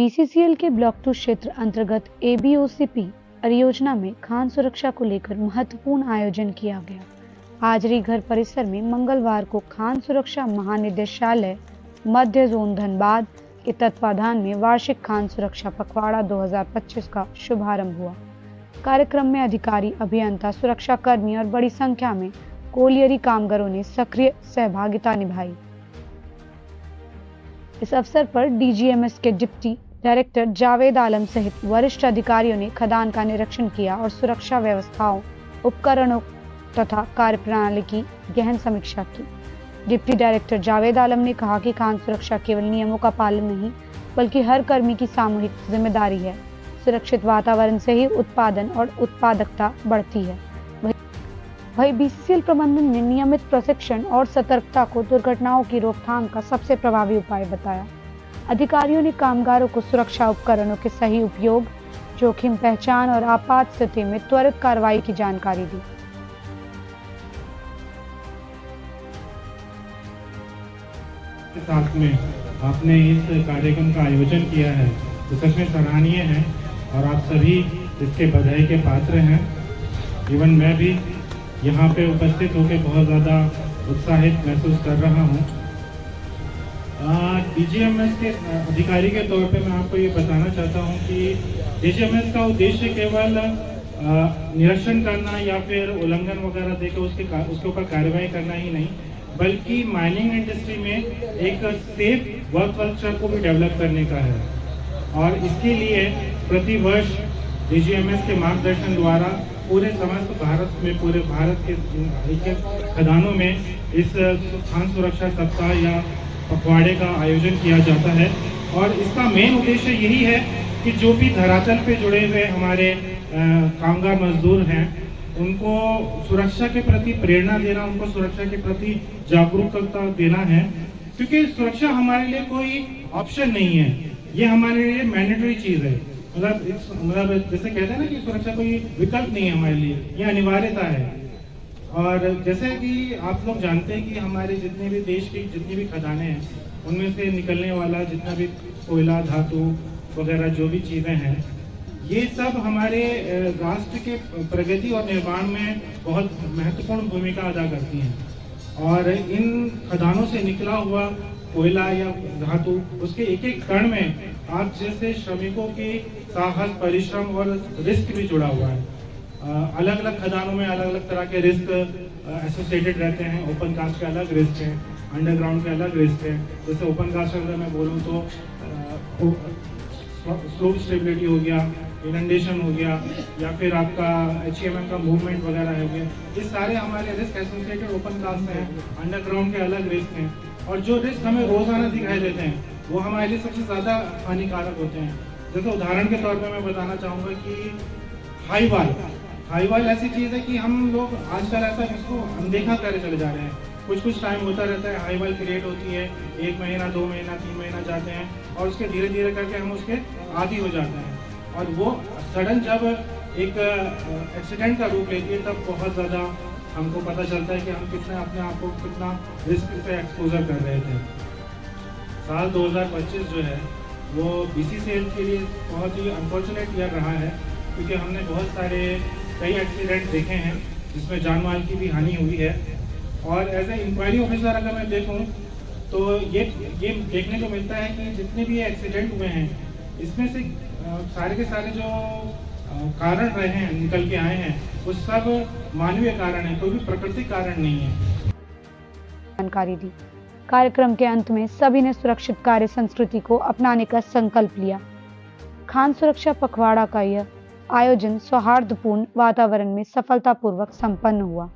BCCL के block 2 क्षेत्र अंतर्गत एबीओसीपी परियोजना में खान सुरक्षा को लेकर महत्वपूर्ण आयोजन किया गया। हाजरी घर परिसर में मंगलवार को खान सुरक्षा महानिदेशालय मध्य जोन धनबाद के तत्वाधान में वार्षिक खान सुरक्षा पखवाड़ा 2025 का शुभारंभ हुआ। कार्यक्रम में अधिकारी, अभियंता, सुरक्षा कर्मी और बड़ी संख्या में कोलियरी कामगारों ने सक्रिय सहभागिता निभाई। इस अवसर पर डीजीएमएस के डिप्टी डायरेक्टर जावेद आलम सहित वरिष्ठ अधिकारियों ने खदान का निरीक्षण किया और सुरक्षा व्यवस्थाओं, उपकरणों तथा कार्यप्रणाली की गहन समीक्षा की। डिप्टी डायरेक्टर जावेद आलम ने कहा कि खान सुरक्षा केवल नियमों का पालन नहीं, बल्कि हर कर्मी की सामूहिक जिम्मेदारी है। सुरक्षित वातावरण से ही उत्पादन और उत्पादकता बढ़ती है। वहीं बीसीसीएल प्रबंधन ने नियमित प्रशिक्षण और सतर्कता को दुर्घटनाओं की रोकथाम का सबसे प्रभावी उपाय बताया। अधिकारियों ने कामगारों को सुरक्षा उपकरणों के सही उपयोग, जोखिम पहचान और आपात स्थिति में त्वरित कार्रवाई की जानकारी दी। साथ में आपने इस कार्यक्रम का आयोजन किया है तो सच में सराहनीय है और आप सभी इसके बधाई के पात्र हैं। इवन मैं भी यहाँ पे उपस्थित होकर बहुत ज़्यादा उत्साहित महसूस कर रहा हूँ। डीजीएमएस के अधिकारी के तौर पे मैं आपको ये बताना चाहता हूँ कि डीजीएमएस का उद्देश्य केवल निरीक्षण करना या फिर उल्लंघन वगैरह देकर उसके ऊपर कार्रवाई करना ही नहीं, बल्कि माइनिंग इंडस्ट्री में एक सेफ वर्क कल्चर को भी डेवलप करने का है। और इसके लिए प्रति वर्ष डीजीएमएस के मार्गदर्शन द्वारा पूरे समस्त भारत में, पूरे भारत के खदानों में इस खान सुरक्षा सप्ताह या पखवाड़े का आयोजन किया जाता है। और इसका मेन उद्देश्य यही है कि जो भी धरातल पे जुड़े हुए हमारे कामगार मजदूर हैं, उनको सुरक्षा के प्रति प्रेरणा देना, उनको सुरक्षा के प्रति जागरूकता देना है। क्योंकि सुरक्षा हमारे लिए कोई ऑप्शन नहीं है, ये हमारे लिए मैंडेटरी चीज़ है। मतलब जैसे कहते हैं ना कि सुरक्षा कोई विकल्प नहीं है हमारे लिए, ये अनिवार्यता है। और जैसे कि आप लोग जानते हैं कि हमारे जितने भी देश की जितनी भी खदानें हैं, उनमें से निकलने वाला जितना भी कोयला, धातु वगैरह जो भी चीज़ें हैं, ये सब हमारे राष्ट्र के प्रगति और निर्माण में बहुत महत्वपूर्ण भूमिका अदा करती हैं। और इन खदानों से निकला हुआ कोयला या धातु, उसके एक एक कण में आप जैसे श्रमिकों के साहस, परिश्रम और रिस्क भी जुड़ा हुआ है। अलग अलग खदानों में अलग अलग तरह के रिस्क एसोसिएटेड रहते हैं। ओपन कास्ट के अलग रिस्क हैं, अंडरग्राउंड के अलग रिस्क हैं। जैसे ओपन कास्ट अगर मैं बोलूँ तो स्लोप स्टेबिलिटी हो गया, इनंडेशन हो गया, या फिर आपका HEMM का मूवमेंट वगैरह हो गया। ये सारे हमारे रिस्क एसोसिएटेड ओपन कास्ट से हैं। अंडरग्राउंड के अलग रिस्क हैं। और जो रिस्क हमें रोजाना दिखाई देते हैं वो हमारे लिए सबसे ज़्यादा हानिकारक होते हैं। जैसे उदाहरण के तौर पे मैं बताना चाहूँगा कि हाई वाल ऐसी चीज़ है कि हम लोग आजकल ऐसा इसको अनदेखा करे चले जा रहे हैं। कुछ टाइम होता रहता है, हाई वाल क्रिएट होती है, 1 महीना, 2 महीना, 3 महीना जाते हैं और उसके धीरे धीरे करके हम उसके आदी हो जाते हैं। और वो सडन जब एक एक्सीडेंट का रूप लेती है तब बहुत ज़्यादा हमको पता चलता है कि हम कितना अपने आप को कितना रिस्क से एक्सपोजर कर रहे थे। साल 2025 जो है वो बीसीसीएल के लिए बहुत ही अनफॉर्चुनेट ईयर रहा है, क्योंकि हमने बहुत सारे कई एक्सीडेंट देखे हैं जिसमें जान माल की भी हानि हुई है। और एज ए इंक्वायरी ऑफिसर अगर मैं देखूं तो ये देखने को मिलता है कि जितने भी एक्सीडेंट हुए हैं, इसमें से सारे के सारे जो कारण रहे हैं, निकल के आए हैं, वो सब मानवीय कारण है, कोई भी प्राकृतिक कारण नहीं है। जानकारी दी। कार्यक्रम के अंत में सभी ने सुरक्षित कार्य संस्कृति को अपनाने का संकल्प लिया। खान सुरक्षा पखवाड़ा का यह आयोजन सौहार्दपूर्ण वातावरण में सफलतापूर्वक संपन्न हुआ।